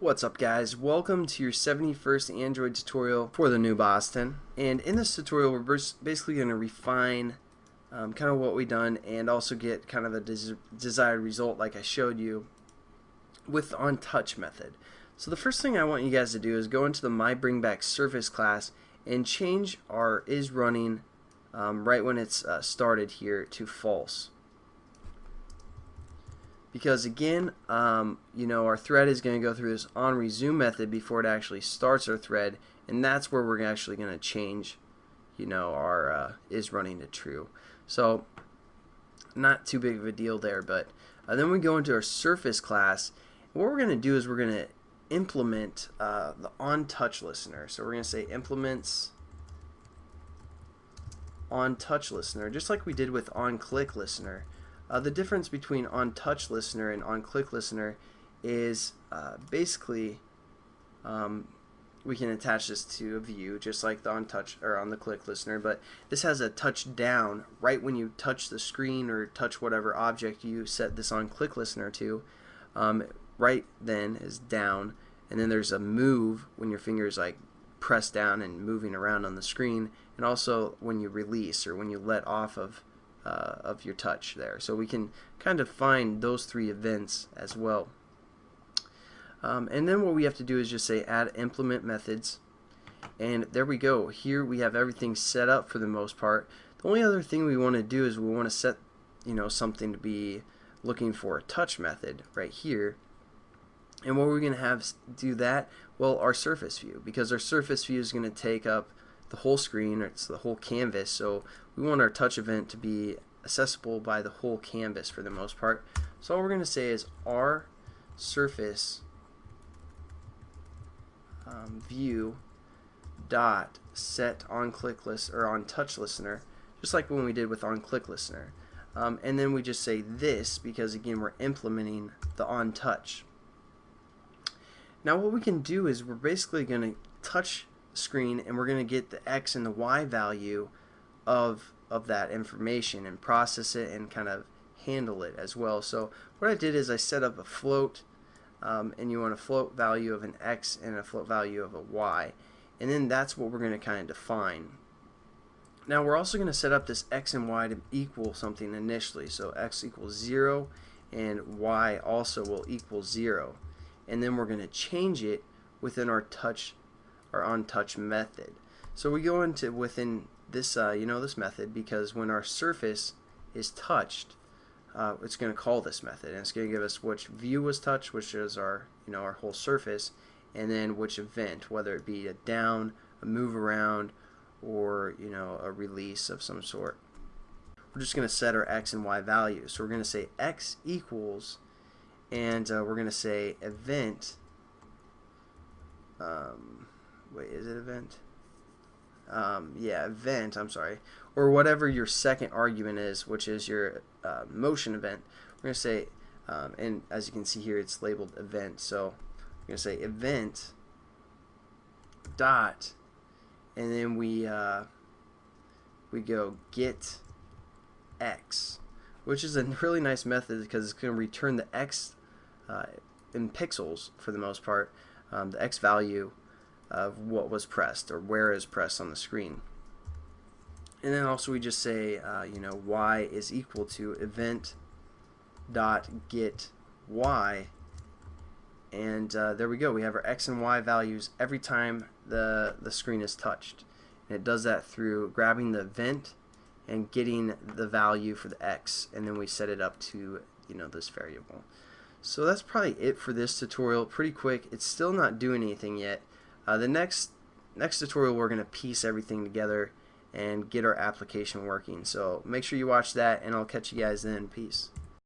What's up guys, welcome to your 71st Android tutorial for the new Boston. And in this tutorial we're basically going to refine kind of what we've done and also get kind of a desired result like I showed you with the OnTouch method. So the first thing I want you guys to do is go into the MyBringBackSurface class and change our isRunning right when it's started here to false. Because again, our thread is going to go through this onResume method before it actually starts our thread, and that's where we're actually going to change, our isRunning to true. So not too big of a deal there, but then we go into our Surface class. And what we're going to do is we're going to implement the OnTouch listener. So we're going to say implements OnTouch listener, just like we did with OnClick listener. The difference between OnTouch listener and OnClick listener is basically we can attach this to a view just like the OnTouch or OnClick listener, but this has a touch down right when you touch the screen or touch whatever object you set this OnClick listener to. Right then is down, and then there's a move when your finger is like pressed down and moving around on the screen, and also when you release or when you let off of your touch there. So we can kind of find those three events as well. And then what we have to do is just say add implement methods, and there we go. Here we have everything set up for the most part. The only other thing we want to do is we want to set something to be looking for a touch method right here. And what we're going to have do that, well, our surface view, because our surface view is going to take up the whole screen, or it's the whole canvas, so we want our touch event to be accessible by the whole canvas for the most part. So all we're going to say is our surface view dot set OnClick list or OnTouch listener, just like when we did with OnClick listener, and then we just say this because again we're implementing the OnTouch. Now what we can do is we're basically going to touch screen and we're going to get the X and the Y value of that information and process it and kind of handle it as well. So what I did is I set up a float, and you want a float value of an X and a float value of a Y, and then that's what we're going to kind of define. Now we're also going to set up this X and Y to equal something initially, so X equals 0 and Y also will equal 0, and then we're going to change it within our OnTouch method. So we go into within this this method, because when our surface is touched, it's going to call this method, and it's going to give us which view was touched, which is our our whole surface, and then which event, whether it be a down, a move around, or a release of some sort. We're just going to set our X and Y values. So we're going to say X equals, and we're going to say event. Wait, is it event? Yeah, event, I'm sorry, or whatever your second argument is, which is your motion event. We're going to say, and as you can see here, it's labeled event, so we're going to say event dot, and then we go get X, which is a really nice method because it's going to return the X in pixels for the most part, the X value of what was pressed or where is pressed on the screen. And then also we just say Y is equal to event dot get Y, and there we go. We have our X and Y values every time the screen is touched, and it does that through grabbing the event and getting the value for the X, and then we set it up to this variable. So that's probably it for this tutorial. Pretty quick. It's still not doing anything yet. The next tutorial we're going to piece everything together and get our application working. So make sure you watch that, and I'll catch you guys then. Peace.